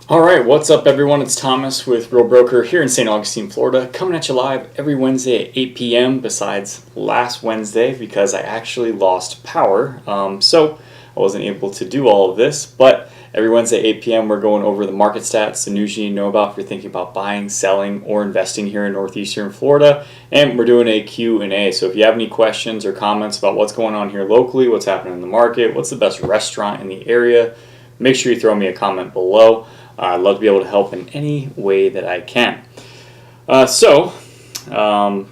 All right, what's up, everyone? It's Thomas with Real Broker here in St. Augustine, Florida, coming at you live every Wednesday at 8 p.m. besides last Wednesday because I actually lost power. So I wasn't able to do all of this, but every Wednesday at 8 p.m. we're going over the market stats, the news you need to know about if you're thinking about buying, selling, or investing here in northeastern Florida, and we're doing a Q&A. So if you have any questions or comments about what's going on here locally, what's happening in the market, what's the best restaurant in the area, make sure you throw me a comment below. I'd love to be able to help in any way that I can. A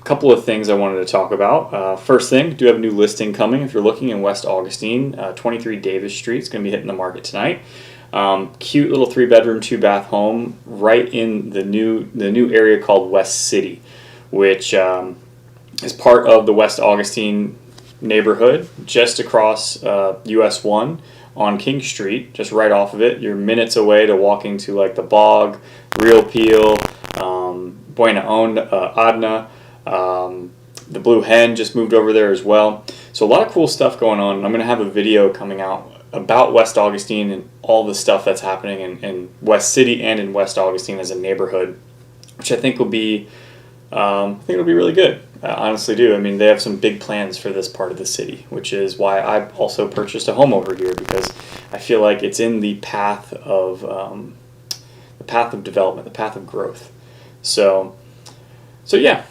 couple of things I wanted to talk about. First thing, do have a new listing coming if you're looking in West Augustine. 23 Davis Street is going to be hitting the market tonight. Cute little 3-bedroom, 2-bath home right in the new area called West City, which is part of the West Augustine neighborhood just across US 1 on King Street, just right off of it. You're minutes away to walking to like the Bog, Real Peel, Buena Adna. The Blue Hen just moved over there as well. So a lot of cool stuff going on. I'm going to have a video coming out about West Augustine and all the stuff that's happening in West City and in West Augustine as a neighborhood, which I think will be it'll be really good. I honestly do. I mean, they have some big plans for this part of the city, which is why I also purchased a home over here, because I feel like it's in the path of development, the path of growth. So yeah,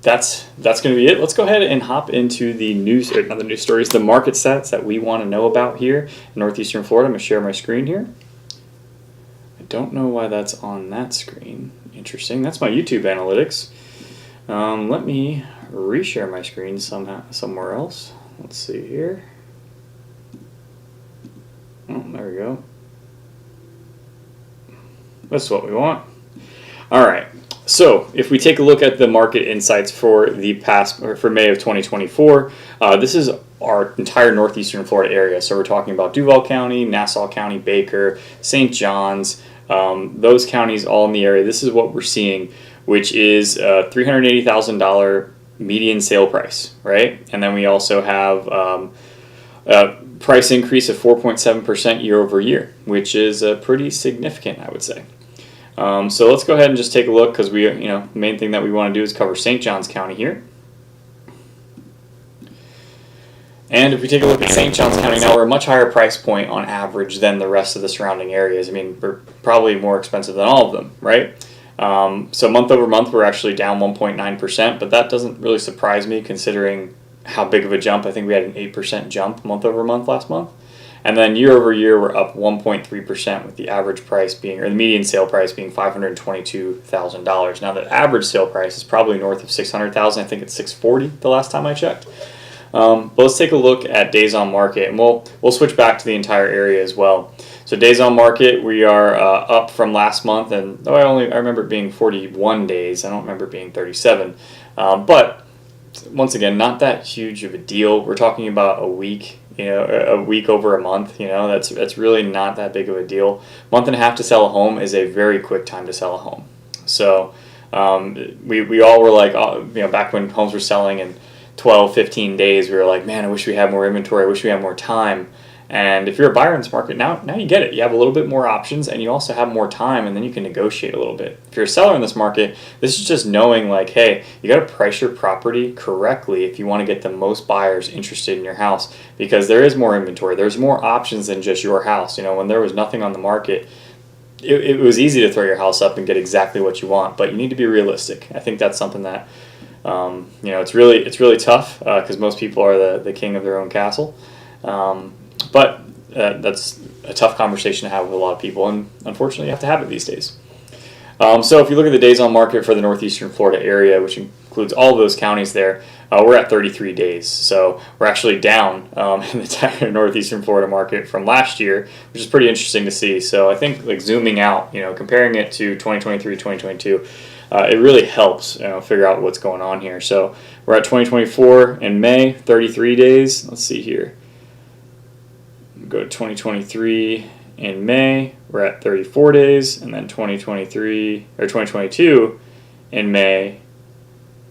that's going to be it. Let's go ahead and hop into the news, or not the news stories, the market stats that we want to know about here in northeastern Florida. I'm going to share my screen here. I don't know why that's on that screen. Interesting. That's my YouTube analytics. Let me reshare my screen somewhere else. Let's see here. Oh, there we go. That's what we want. All right. So if we take a look at the market insights for the past, or for May of 2024, this is our entire northeastern Florida area. So we're talking about Duval County, Nassau County, Baker, St. John's, those counties all in the area. This is what we're seeing, which is a $380,000 median sale price, right? And then we also have a price increase of 4.7% year over year, which is pretty significant, I would say. So let's go ahead and just take a look, because the main thing that we want to do is cover St. Johns County here. And if we take a look at St. Johns County now, we're a much higher price point on average than the rest of the surrounding areas. I mean, we're probably more expensive than all of them, right? So month over month, we're actually down 1.9%, but that doesn't really surprise me considering how big of a jump. I think we had an 8% jump month over month last month. And then year over year, we're up 1.3% with the average price being, or the median sale price being $522,000. Now the average sale price is probably north of $600,000. I think it's $640,000 the last time I checked. But let's take a look at days on market, and we'll switch back to the entire area as well. So days on market, we are up from last month, and I remember it being 41 days. I don't remember it being 37. But once again, not that huge of a deal. We're talking about a week, a week over a month. That's really not that big of a deal. Month and a half to sell a home is a very quick time to sell a home. So we all were like, back when homes were selling in 12, 15 days, we were like, man, I wish we had more inventory. I wish we had more time. And if you're a buyer in this market, now you get it. You have a little bit more options, and you also have more time, and then you can negotiate a little bit. If you're a seller in this market, this is just knowing like, hey, you got to price your property correctly if you want to get the most buyers interested in your house, because there is more inventory. There's more options than just your house. When there was nothing on the market, it was easy to throw your house up and get exactly what you want, but you need to be realistic. I think that's something that it's really tough because most people are the king of their own castle. But that's a tough conversation to have with a lot of people, and unfortunately you have to have it these days. So if you look at the days on market for the northeastern Florida area, which includes all of those counties there, we're at 33 days. So we're actually down in the entire northeastern Florida market from last year, which is pretty interesting to see. So I think like zooming out, comparing it to 2023, 2022, it really helps figure out what's going on here. So we're at 2024 in May, 33 days. Let's see here. Go to 2023 in May, we're at 34 days, and then 2022 in May,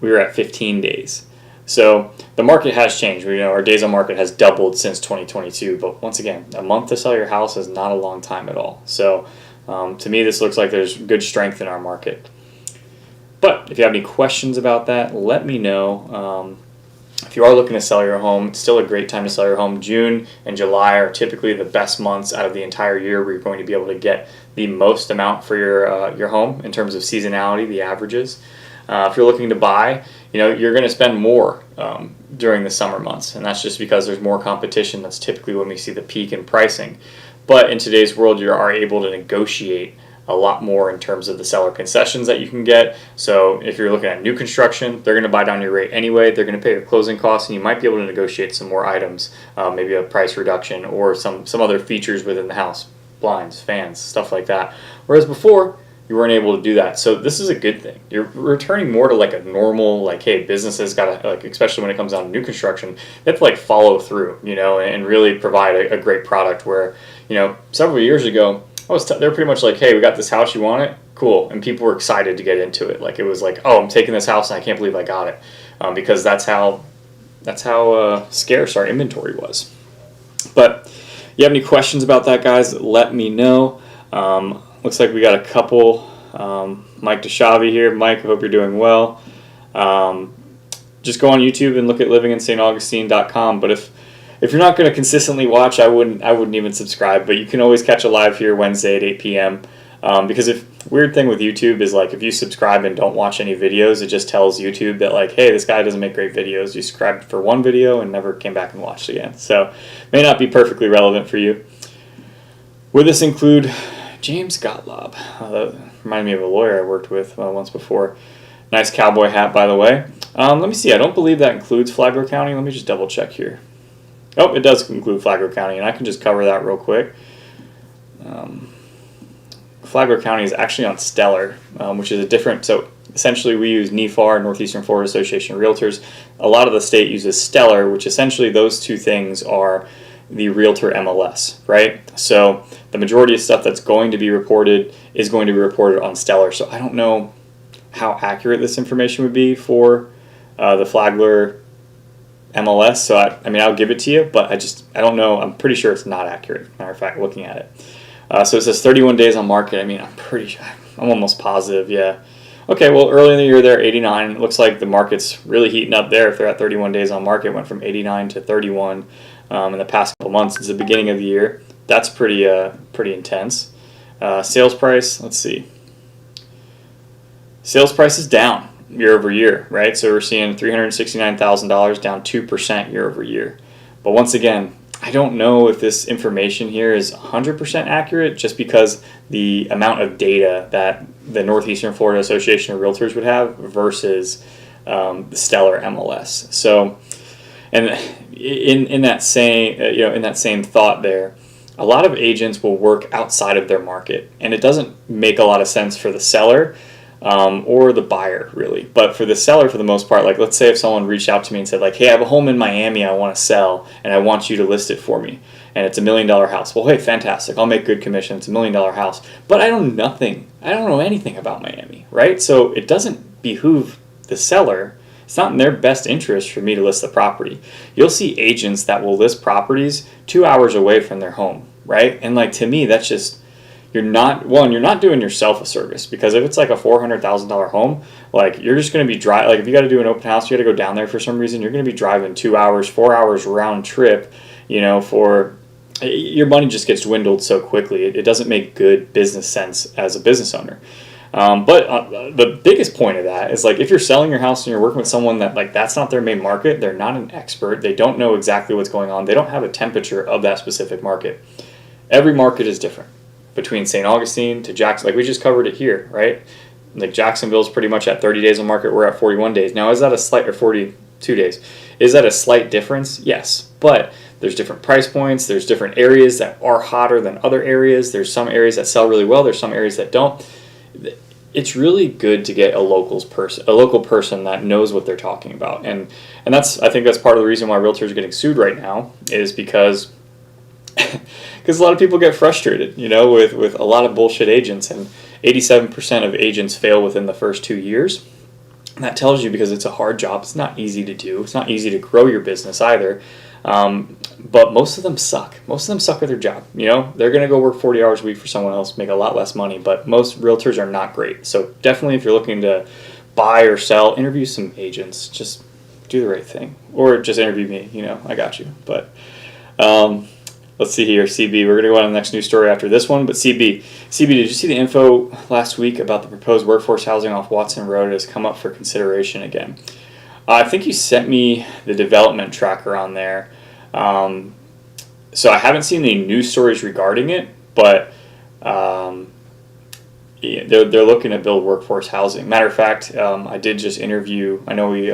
we were at 15 days. So the market has changed. Our days on market has doubled since 2022. But once again, a month to sell your house is not a long time at all. So to me, this looks like there's good strength in our market. But if you have any questions about that, let me know. If you are looking to sell your home, it's still a great time to sell your home. June and July are typically the best months out of the entire year where you're going to be able to get the most amount for your home in terms of seasonality, the averages. If you're looking to buy, you're going to spend more during the summer months, and that's just because there's more competition. That's typically when we see the peak in pricing. But in today's world, you are able to negotiate a lot more in terms of the seller concessions that you can get. So if you're looking at new construction, they're going to buy down your rate anyway. They're going to pay your closing costs, and you might be able to negotiate some more items, maybe a price reduction or some other features within the house, blinds, fans, stuff like that. Whereas before, you weren't able to do that. So this is a good thing. You're returning more to like a normal, hey, businesses got to, especially when it comes down to new construction, they have to follow through, and really provide a great product where, several years ago, they're pretty much hey, we got this house, you want it? Cool. And people were excited to get into it. It was oh, I'm taking this house and I can't believe I got it. Because that's how scarce our inventory was. But if you have any questions about that, guys, let me know. Looks like we got a couple. Mike DeShavi here. Mike, I hope you're doing well. Just go on YouTube and look at livinginstaugustine.com. But if you're not going to consistently watch, I wouldn't even subscribe. But you can always catch a live here Wednesday at 8 p.m. Because weird thing with YouTube is if you subscribe and don't watch any videos, it just tells YouTube that hey, this guy doesn't make great videos. You subscribed for one video and never came back and watched again. So may not be perfectly relevant for you. Would this include James Gottlob? That reminded me of a lawyer I worked with once before. Nice cowboy hat, by the way. Let me see. I don't believe that includes Flagler County. Let me just double check here. Oh, it does include Flagler County, and I can just cover that real quick. Flagler County is actually on Stellar, which is a different. So essentially, we use NEFAR, Northeastern Florida Association of Realtors. A lot of the state uses Stellar, which essentially those two things are the Realtor MLS, right? So the majority of stuff that's going to be reported is going to be reported on Stellar. So I don't know how accurate this information would be for the Flagler MLS. So I'll give it to you, but I don't know. I'm pretty sure it's not accurate. Matter of fact, looking at it. So it says 31 days on market. I'm almost positive, yeah. Okay, well, early in the year they're 89. It looks like the market's really heating up there. If they're at 31 days on market, it went from 89 to 31 in the past couple months. It's the beginning of the year. That's pretty intense. Sales price, let's see. Sales price is down year over year, right? So we're seeing $369,000 down 2% year over year. But once again, I don't know if this information here is 100% accurate just because the amount of data that the Northeastern Florida Association of Realtors would have versus the Stellar MLS. So, and in that same thought there, a lot of agents will work outside of their market, and it doesn't make a lot of sense for the seller or the buyer, really. But for the seller, for the most part, let's say if someone reached out to me and said, hey, I have a home in Miami I want to sell, and I want you to list it for me, and it's $1 million house. Well, hey, fantastic. I'll make good commission. It's $1 million house. But I don't know anything about Miami, right? So it doesn't behoove the seller. It's not in their best interest for me to list the property. You'll see agents that will list properties 2 hours away from their home, right? And to me, that's just, you're not doing yourself a service, because if it's a $400,000 home, you're just going to be if you got to do an open house, you got to go down there for some reason, you're going to be driving 2 hours, 4 hours round trip, for your money just gets dwindled so quickly. It doesn't make good business sense as a business owner. But the biggest point of that is if you're selling your house and you're working with someone that that's not their main market, they're not an expert, they don't know exactly what's going on, they don't have a temperature of that specific market. Every market is different. Between St. Augustine to Jackson, we just covered it here, right? Jacksonville's pretty much at 30 days on market. We're at 41 days. Now, is that or 42 days? Is that a slight difference? Yes, but there's different price points. There's different areas that are hotter than other areas. There's some areas that sell really well. There's some areas that don't. It's really good to get a local person that knows what they're talking about, and I think that's part of the reason why realtors are getting sued right now, is because a lot of people get frustrated, with a lot of bullshit agents, and 87% of agents fail within the first 2 years. And that tells you, because it's a hard job. It's not easy to do. It's not easy to grow your business either. But most of them suck. Most of them suck at their job. You know, they're going to go work 40 hours a week for someone else, make a lot less money. But most realtors are not great. So definitely, if you're looking to buy or sell, interview some agents. Just do the right thing. Or just interview me. You know, I got you. But let's see here, CB. We're going to go on to the next news story after this one. But CB, did you see the info last week about the proposed workforce housing off Watson Road has come up for consideration again? I think you sent me the development tracker on there. So I haven't seen any news stories regarding it, but yeah, they're looking to build workforce housing. Matter of fact, I did just interview, I know we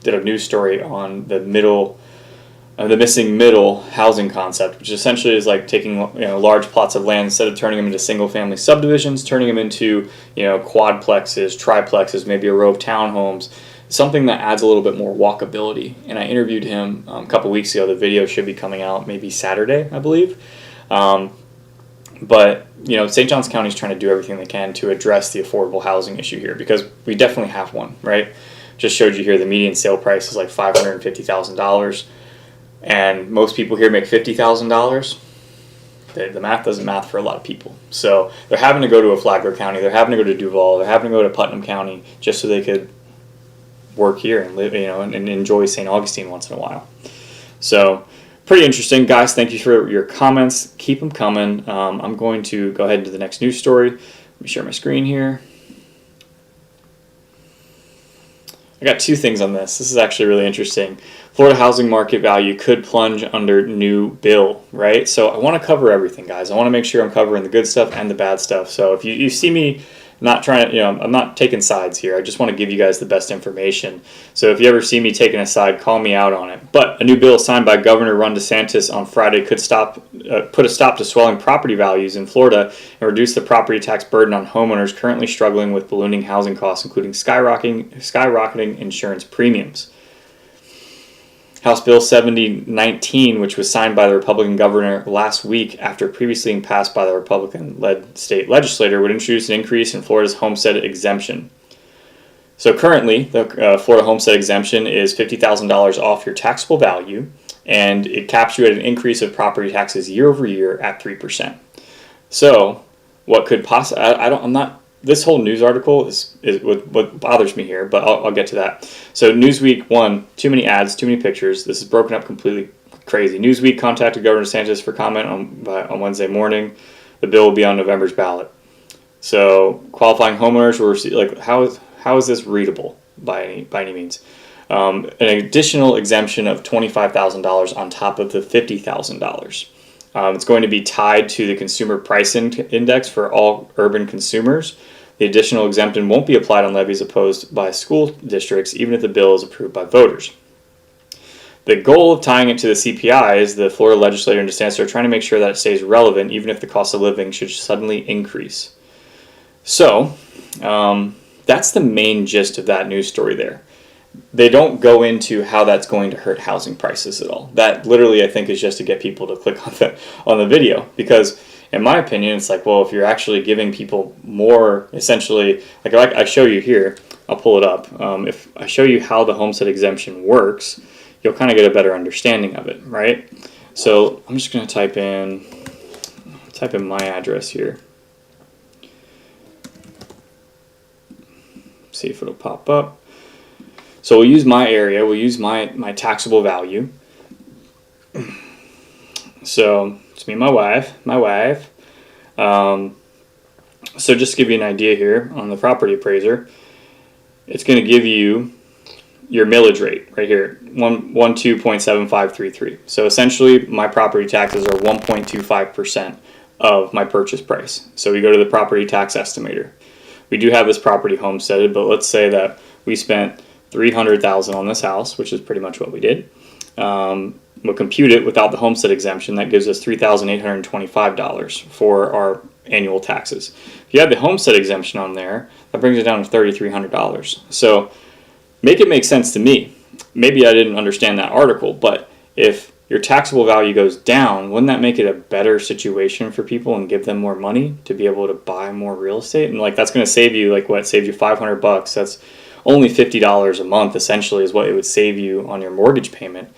did a news story on the missing middle housing concept, which essentially is like taking large plots of land, instead of turning them into single family subdivisions, turning them into quadplexes, triplexes, maybe a row of townhomes, something that adds a little bit more walkability. And I interviewed him a couple weeks ago. The video should be coming out maybe Saturday, I believe. But St. Johns County is trying to do everything they can to address the affordable housing issue here, because we definitely have one, right? Just showed you here the median sale price is like $550,000. And most people here make $50,000. The math doesn't math for a lot of people. So they're having to go to a Flagler County, they're having to go to Duval, they're having to go to Putnam County just so they could work here and live, and enjoy St. Augustine once in a while. So pretty interesting, guys. Thank you for your comments. Keep them coming. I'm going to go ahead into the next news story. Let me share my screen here. I got two things on this. This is actually really interesting. Florida housing market value could plunge under new bill, right? So I want to cover everything, guys. I want to make sure I'm covering the good stuff and the bad stuff. So if you see me not trying to, I'm not taking sides here. I just want to give you guys the best information. So if you ever see me taking a side, call me out on it. But a new bill signed by Governor Ron DeSantis on Friday could put a stop to swelling property values in Florida and reduce the property tax burden on homeowners currently struggling with ballooning housing costs, including skyrocketing insurance premiums. House Bill 7019, which was signed by the Republican governor last week after previously being passed by the Republican-led state legislature, would introduce an increase in Florida's homestead exemption. So currently, the Florida homestead exemption is $50,000 off your taxable value, and it caps you at an increase of property taxes year over year at 3%. So what could possibly, this whole news article is what bothers me here, but I'll get to that. So Newsweek, too many ads, too many pictures. This is broken up completely crazy. Newsweek contacted Governor DeSantis for comment on Wednesday morning. The bill will be on November's ballot. So qualifying homeowners will receive, how is this readable by any means? An additional exemption of $25,000 on top of the $50,000. It's going to be tied to the Consumer Price Index for all urban consumers. The additional exemption won't be applied on levies opposed by school districts, even if the bill is approved by voters. The goal of tying it to the CPI is the Florida legislature and DeSantis are trying to make sure that it stays relevant, even if the cost of living should suddenly increase. So, that's the main gist of that news story there. They don't go into how that's going to hurt housing prices at all. That literally, I think, is just to get people to click on the video. Because, in my opinion, it's like, well, if you're actually giving people more, essentially, like I show you here, I'll pull it up. If I show you how the homestead exemption works, you'll kind of get a better understanding of it, right? So I'm just going to type in my address here. See if it'll pop up. So we'll use my area, we'll use my taxable value. So it's me and my wife. So just to give you an idea here on the property appraiser, it's going to give you your millage rate right here, 112.7533. So essentially my property taxes are 1.25% of my purchase price. So we go to the property tax estimator. We do have this property homesteaded, but let's say that we spent $300,000 on this house, which is pretty much what we did. We'll compute it without the homestead exemption. That gives us $3,825 for our annual taxes. If you have the homestead exemption on there, that brings it down to $3,300. So make it make sense to me. Maybe I didn't understand that article, but if your taxable value goes down, wouldn't that make it a better situation for people and give them more money to be able to buy more real estate? And that's going to save you, save you $500. That's only $50 a month essentially is what it would save you on your mortgage payment,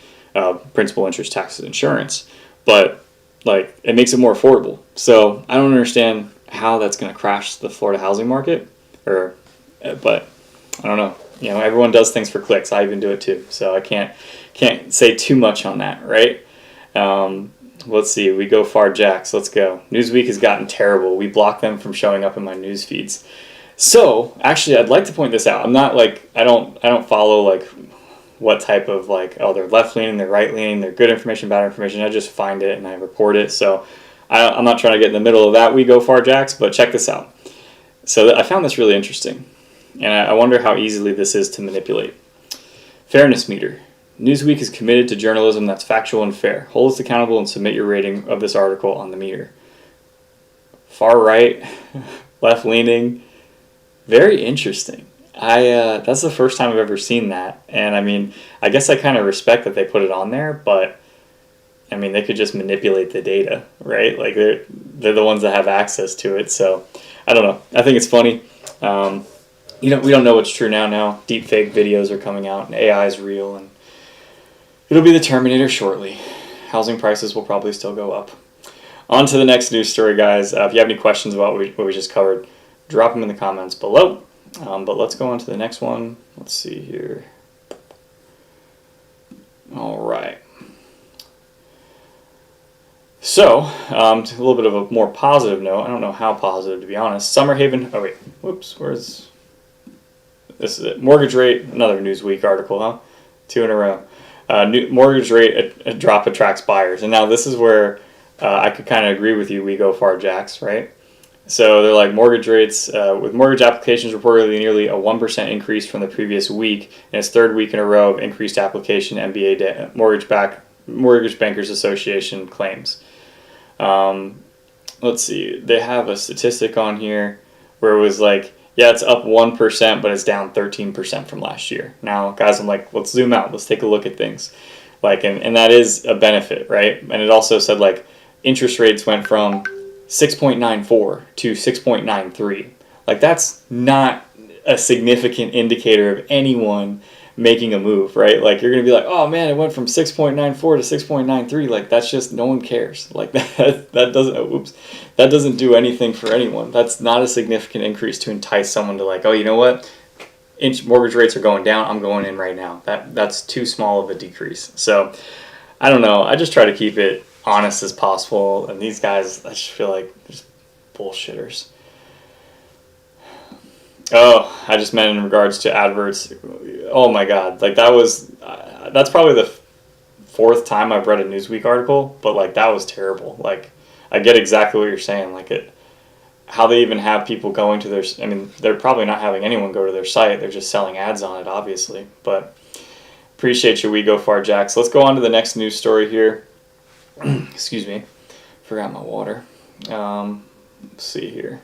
principal, interest, taxes, insurance. But like it makes it more affordable. So I don't understand how that's going to crash the Florida housing market, but I don't know. Everyone does things for clicks. I even do it too. So I can't say too much on that, right? Let's see. We go far, Jacks. Let's go. Newsweek has gotten terrible. We block them from showing up in my news feeds. So actually, I'd like to point this out. I'm not like I don't follow like what type of like, oh, they're left leaning, they're right leaning, they're good information, bad information. I just find it and I report it. So I'm not trying to get in the middle of that We Go Far, Jacks, but check this out. So I found this really interesting, and I wonder how easily this is to manipulate. Fairness meter. Newsweek is committed to journalism that's factual and fair. Hold us accountable and submit your rating of this article on the meter. Far right, left leaning, very interesting. That's the first time I've ever seen that, and I mean, I guess I kind of respect that they put it on there, but I mean, they could just manipulate the data, right? Like they're the ones that have access to it. So I don't know. I think it's funny. We don't know what's true now. Now deep fake videos are coming out, and AI is real, and it'll be the Terminator shortly. Housing prices will probably still go up. On to the next news story, guys. If you have any questions about what we just covered, drop them in the comments below. But let's go on to the next one. Let's see here. All right. So, a little bit of a more positive note. I don't know how positive, to be honest. Summer Haven. Oh wait, whoops. This is it. Mortgage rate. Another Newsweek article, huh? 2 in a row. Mortgage rate a drop attracts buyers, and now this is where I could kind of agree with you. We go far, Jacks, right? So they're like mortgage rates with mortgage applications reportedly nearly a 1% increase from the previous week, and its third week in a row of increased application. MBA Mortgage Bankers Association claims. Let's see. They have a statistic on here where it was like, yeah, it's up 1%, but it's down 13% from last year. Now, guys, I'm like, let's zoom out. Let's take a look at things. Like, and that is a benefit, right? And it also said like interest rates went from 6.94 to 6.93. Like that's not a significant indicator of anyone making a move, right? Like you're gonna be like, oh man, it went from 6.94 to 6.93. Like that's just, no one cares. Like that doesn't do anything for anyone. That's not a significant increase to entice someone to like, oh, you know what? Mortgage rates are going down. I'm going in right now. That's too small of a decrease. So I don't know. I just try to keep it honest as possible. And these guys, I just feel like just bullshitters. Oh, I just meant in regards to adverts. Oh my God. Like that's probably the fourth time I've read a Newsweek article, but like that was terrible. Like I get exactly what you're saying. Like how they even have people going to their, I mean, they're probably not having anyone go to their site. They're just selling ads on it, obviously. But appreciate you, We Go Far, Jacks. Let's go on to the next news story here. Excuse me. Forgot my water. Let's see here.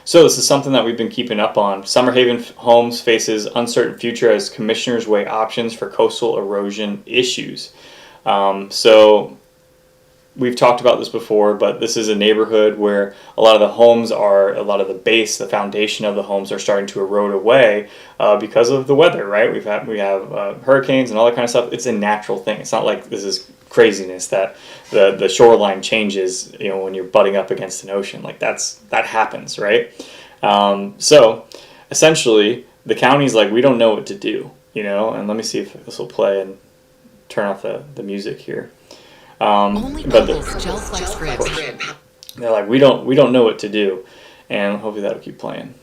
So this is something that we've been keeping up on. Summer Haven Homes faces uncertain future as commissioners weigh options for coastal erosion issues. So we've talked about this before, but this is a neighborhood where a lot of the base, the foundation of the homes are starting to erode away because of the weather, right? We have hurricanes and all that kind of stuff. It's a natural thing. It's not like this is craziness that the shoreline changes, when you're butting up against an ocean. Like that happens, right? So essentially the county's like, we don't know what to do, and let me see if this will play and turn off the music here. Only bubbles, gel flex grip. They're like, we don't know what to do, and hopefully that'll keep playing.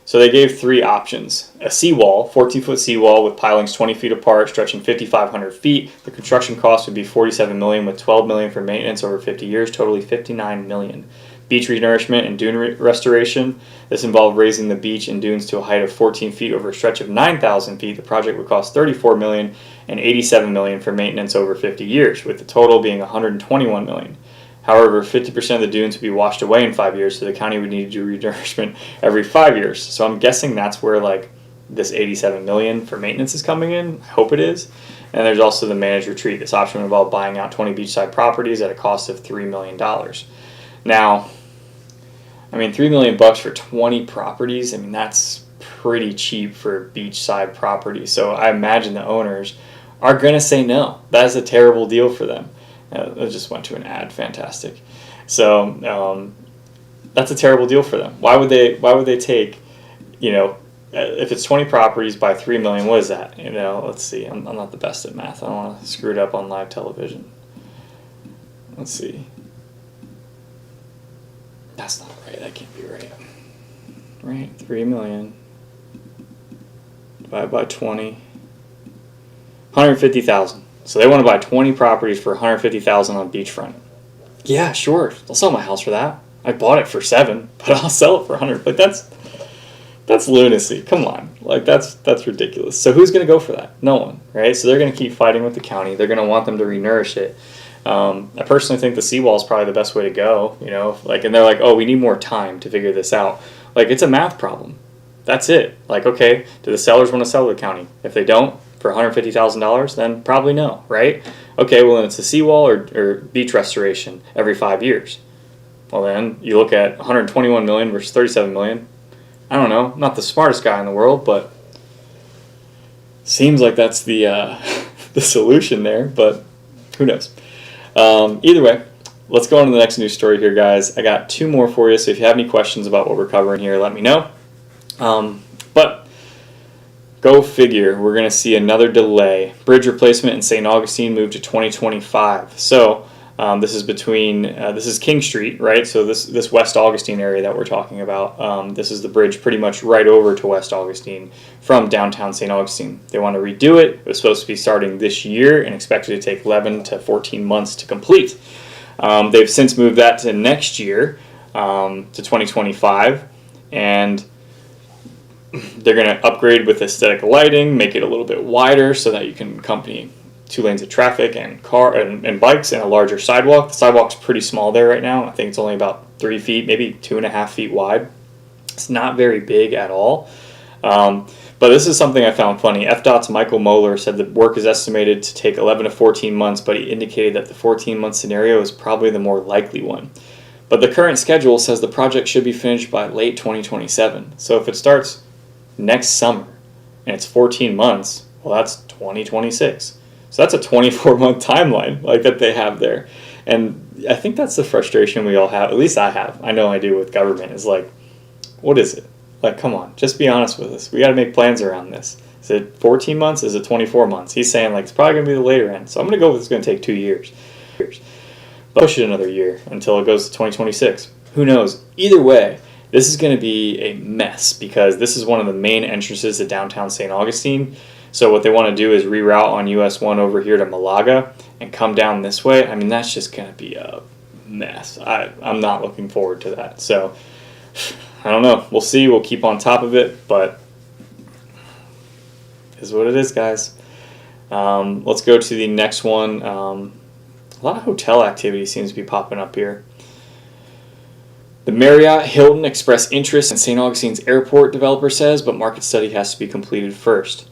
So they gave 3 options: a seawall, 14-foot seawall with pilings 20 feet apart, stretching 5,500 feet. The construction cost would be $47 million, with $12 million for maintenance over 50 years, totally $59 million. Beach renourishment and dune restoration. This involved raising the beach and dunes to a height of 14 feet over a stretch of 9,000 feet. The project would cost $34 million and $87 million for maintenance over 50 years, with the total being $121 million. However, 50% of the dunes would be washed away in 5 years, so the county would need to do renourishment every 5 years. So I'm guessing that's where like this $87 million for maintenance is coming in. I hope it is. And there's also the managed retreat. This option would involve buying out 20 beachside properties at a cost of $3 million. Now, I mean, $3 million for 20 properties. I mean, that's pretty cheap for beachside property. So I imagine the owners are going to say no. That is a terrible deal for them. I just went to an ad. Fantastic. So that's a terrible deal for them. Why would they take, if it's 20 properties by $3 million, what is that? Let's see. I'm not the best at math. I don't want to screw it up on live television. Let's see. That's not right. That can't be right. Right, 3 million divided by 20, 150,000. So they want to buy 20 properties for 150,000 on beachfront. Yeah, sure. I'll sell my house for that. I bought it for 7, but I'll sell it for 100. Like that's lunacy. Come on. Like that's ridiculous. So who's going to go for that? No one, right? So they're going to keep fighting with the county. They're going to want them to re-nourish it. I personally think the seawall is probably the best way to go, and they're like, oh, we need more time to figure this out. Like, it's a math problem. That's it. Like, okay, do the sellers want to sell to the county? If they don't, for $150,000, then probably no, right? Okay, well, then it's the seawall or beach restoration every 5 years. Well, then you look at 121 million versus 37 million. I don't know, I'm not the smartest guy in the world, but seems like that's the the solution there, but who knows? Either way, let's go on to the next news story here, guys. I got 2 more for you, so if you have any questions about what we're covering here, let me know. But go figure, we're going to see another delay. Bridge replacement in St. Augustine moved to 2025. So this is this is King Street, right? So this West Augustine area that we're talking about, this is the bridge pretty much right over to West Augustine from downtown St. Augustine. They want to redo it. It was supposed to be starting this year and expected to take 11 to 14 months to complete. They've since moved that to next year, to 2025, and they're going to upgrade with aesthetic lighting, make it a little bit wider so that you can accompany 2 lanes of traffic and bikes and a larger sidewalk. The sidewalk's pretty small there right now. I think it's only about 3 feet, maybe 2.5 feet wide. It's not very big at all. But this is something I found funny. FDOT's Michael Moeller said the work is estimated to take 11 to 14 months, but he indicated that the 14-month scenario is probably the more likely one. But the current schedule says the project should be finished by late 2027. So if it starts next summer and it's 14 months, well, that's 2026. So that's a 24-month timeline that they have there. And I think that's the frustration we all have. At least I have. I know I do with government. Is like, what is it? Like, come on, just be honest with us. We got to make plans around this. Is it 14 months? Is it 24 months? He's saying it's probably going to be the later end. So I'm going to go with it's going to take 2 years. But push it another year until it goes to 2026. Who knows? Either way, this is going to be a mess because this is one of the main entrances to downtown St. Augustine. So what they want to do is reroute on US 1 over here to Malaga and come down this way. I mean, that's just going to be a mess. I'm not looking forward to that. So I don't know. We'll see. We'll keep on top of it, but it is what it is, guys. Let's go to the next one. A lot of hotel activity seems to be popping up here. The Marriott Hilton expressed interest in St. Augustine's airport, developer says, but market study has to be completed first.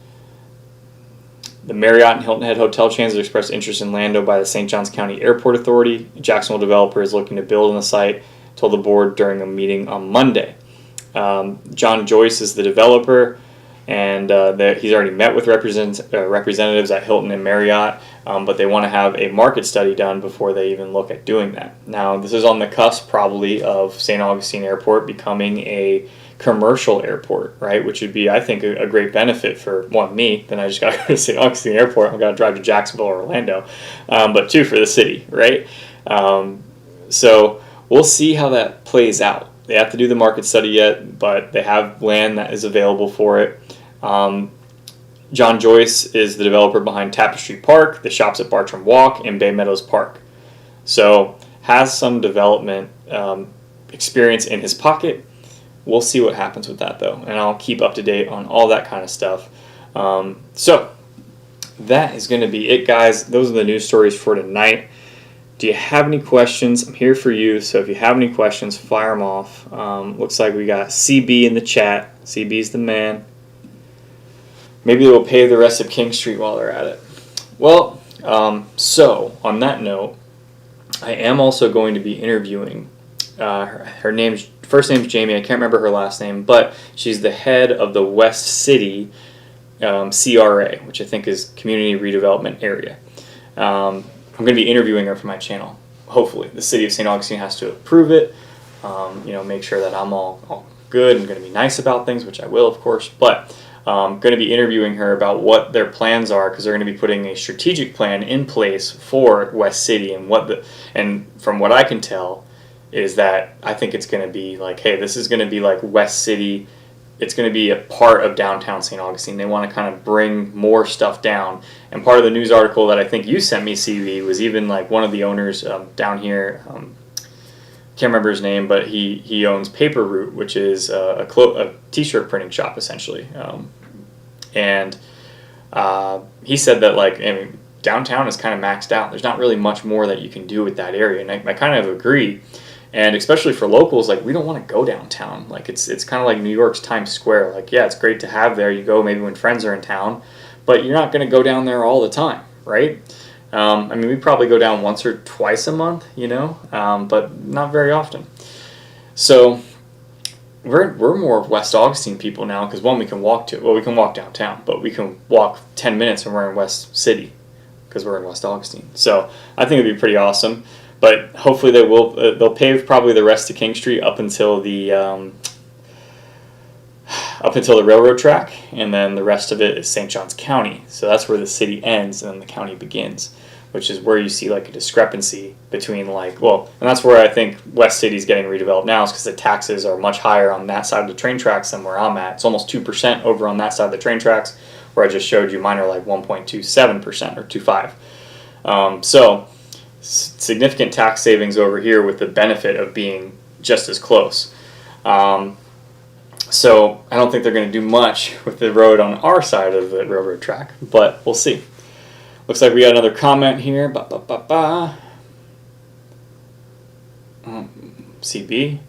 The Marriott and Hilton Head hotel chains have expressed interest in land owned by the St. Johns County Airport Authority. A Jacksonville developer is looking to build on the site, told the board during a meeting on Monday. John Joyce is the developer, and he's already met with representatives at Hilton and Marriott, but they want to have a market study done before they even look at doing that. Now, this is on the cusp probably of St. Augustine Airport becoming a commercial airport, right? Which would be, I think, a great benefit for, one, me. Then I just got to go to St. Augustine Airport. I've got to drive to Jacksonville or Orlando. But 2, for the city, right? So we'll see how that plays out. They have to do the market study yet, but they have land that is available for it. John Joyce is the developer behind Tapestry Park, the Shops at Bartram Walk, and Bay Meadows Park. So has some development experience in his pocket. We'll see what happens with that, though, and I'll keep up to date on all that kind of stuff. So that is going to be it, guys. Those are the news stories for tonight. Do you have any questions? I'm here for you, so if you have any questions, fire them off. Looks like we got CB in the chat. CB's the man. Maybe they'll pave the rest of King Street while they're at it. Well, so on that note, I am also going to be interviewing her name's first name's Jamie. I can't remember her last name, but she's the head of the West City CRA, which I think is Community Redevelopment Area. I'm going to be interviewing her for my channel. Hopefully, the city of St. Augustine has to approve it. Make sure that I'm all good and going to be nice about things, which I will, of course. But I'm going to be interviewing her about what their plans are, because they're going to be putting a strategic plan in place for West City, and from what I can tell is that I think it's going to be like, hey, this is going to be like West City. It's going to be a part of downtown St. Augustine. They want to kind of bring more stuff down. And part of the news article that I think you sent me, CV, was even like one of the owners down here. Can't remember his name, but he owns Paper Route, which is a t-shirt printing shop essentially. And he said that downtown is kind of maxed out. There's not really much more that you can do with that area, and I kind of agree. And especially for locals, we don't want to go downtown. It's kind of like New York's Times Square. Yeah, it's great to have there. You go maybe when friends are in town, but you're not going to go down there all the time, right? We probably go down once or twice a month, but not very often. So we're more West Augustine people now, because one, we can walk downtown, but we can walk 10 minutes and we're in West City because we're in West Augustine. So I think it'd be pretty awesome. But hopefully they'll pave probably the rest of King Street up until the railroad track, and then the rest of it is St. Johns County. So that's where the city ends and then the county begins, which is where you see a discrepancy between and that's where I think West City's getting redeveloped now, is because the taxes are much higher on that side of the train tracks than where I'm at. It's almost 2% over on that side of the train tracks, where I just showed you mine are 1.27% or 2.5. So significant tax savings over here with the benefit of being just as close. So I don't think they're going to do much with the road on our side of the railroad track, but we'll see. Looks like we got another comment here. CB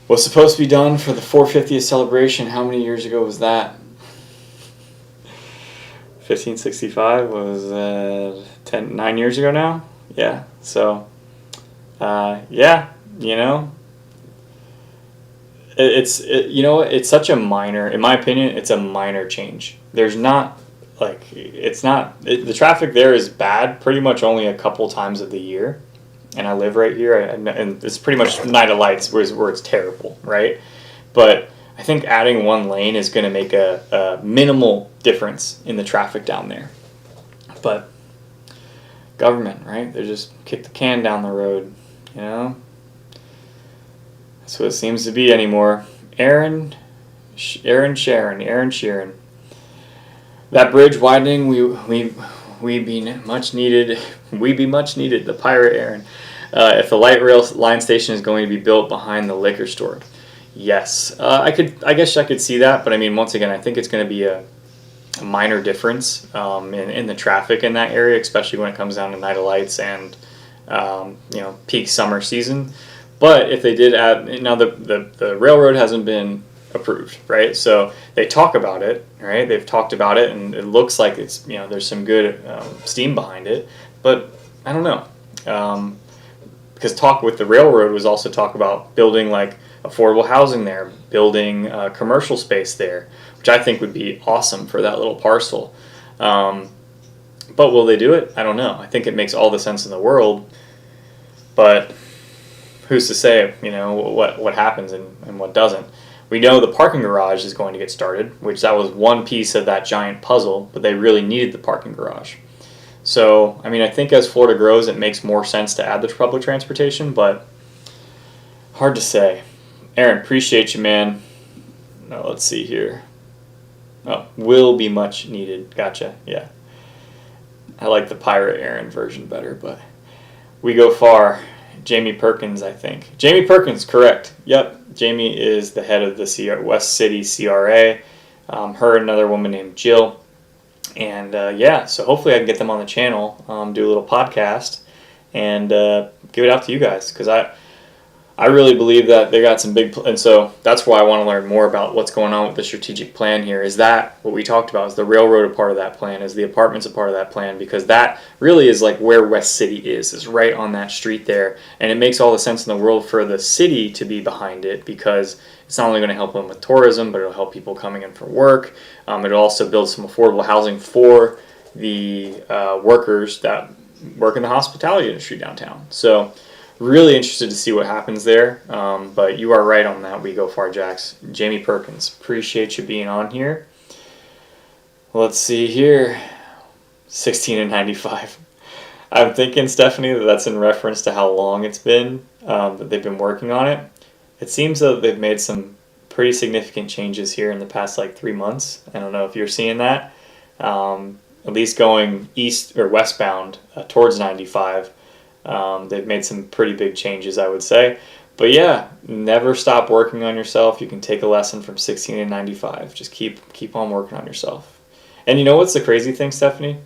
was supposed to be done for the 450th celebration. How many years ago was that? 1565 was 9 years ago now. Yeah. So, it's such a minor, in my opinion, it's a minor change. There's not the traffic there is bad pretty much only a couple times of the year, and I live right here, and it's pretty much night of lights where it's terrible, right? But I think adding one lane is going to make a minimal difference in the traffic down there. But government, right? They just kick the can down the road, That's what it seems to be anymore. Aaron Sheeran. That bridge widening, we be much needed. We be much needed. The pirate Aaron. If the light rail line station is going to be built behind the liquor store. Yes, I guess I could see that, but once again, I think it's going to be a minor difference in the traffic in that area, especially when it comes down to night of lights and peak summer season. But if they did add, now the railroad hasn't been approved, right? So they talk about it, right? They've talked about it, and it looks like it's there's some good steam behind it, but I don't know, because talk with the railroad was also talk about building affordable housing there, building commercial space there, which I think would be awesome for that little parcel. But will they do it? I don't know. I think it makes all the sense in the world, but who's to say, what happens and what doesn't? We know the parking garage is going to get started, which that was one piece of that giant puzzle, but they really needed the parking garage. So, I think as Florida grows, it makes more sense to add the public transportation, but hard to say. Aaron, appreciate you, man. Now, let's see here. Oh, will be much needed. Gotcha, yeah. I like the Pirate Aaron version better, but we go far. Jamie Perkins, I think. Jamie Perkins, correct. Yep, Jamie is the head of the West City CRA. Her and another woman named Jill. And so hopefully I can get them on the channel, do a little podcast, and give it out to you guys. Because I really believe that they got some big, and so that's why I want to learn more about what's going on with the strategic plan here. Is that what we talked about? Is the railroad a part of that plan? Is the apartments a part of that plan? Because that really is like where West City is right on that street there, and it makes all the sense in the world for the city to be behind it because it's not only going to help them with tourism, but it'll help people coming in for work. It'll also build some affordable housing for the workers that work in the hospitality industry downtown. So really interested to see what happens there. But you are right on that. We go far, Jax. Jamie Perkins, appreciate you being on here. Let's see here. 16.95. I'm thinking, Stephanie, that's in reference to how long it's been that they've been working on it. It seems that they've made some pretty significant changes here in the past like 3 months. I don't know if you're seeing that. At least going east or westbound towards 95. They've made some pretty big changes, I would say. But yeah, never stop working on yourself. You can take a lesson from 16 and 95. Just keep on working on yourself. And you know what's the crazy thing, Stephanie?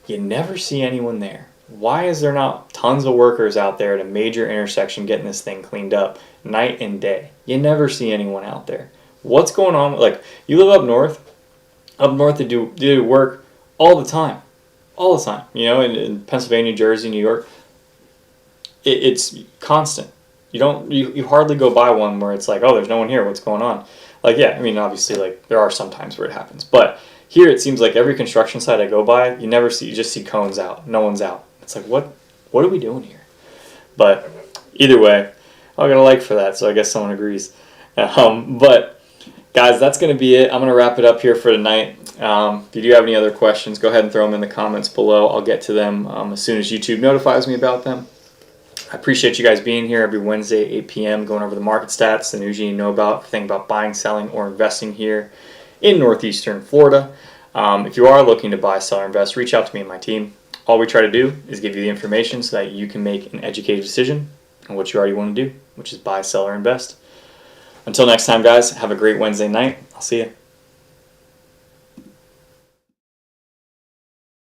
You never see anyone there. Why is there not tons of workers out there at a major intersection getting this thing cleaned up night and day? You never see anyone out there. What's going on? Like, you live up north. Up north, they do work all the time. All the time. You know, in Pennsylvania, Jersey, New York. It's constant. You hardly go by one where it's like, oh, there's no one here. What's going on? Like, yeah, I mean, obviously, like there are some times where it happens, but here it seems like every construction site I go by, you just see cones out. No one's out. It's like, what are we doing here? But either way, I got a like for that, so I guess someone agrees. But guys, that's going to be it. I'm going to wrap it up here for tonight. If you do have any other questions, go ahead and throw them in the comments below. I'll get to them as soon as YouTube notifies me about them. I appreciate you guys being here every Wednesday at 8 p.m. going over the market stats, the news you need to know about, think about buying, selling, or investing here in northeastern Florida. If you are looking to buy, sell, or invest, reach out to me and my team. All we try to do is give you the information so that you can make an educated decision on what you already want to do, which is buy, sell, or invest. Until next time, guys, have a great Wednesday night. I'll see you.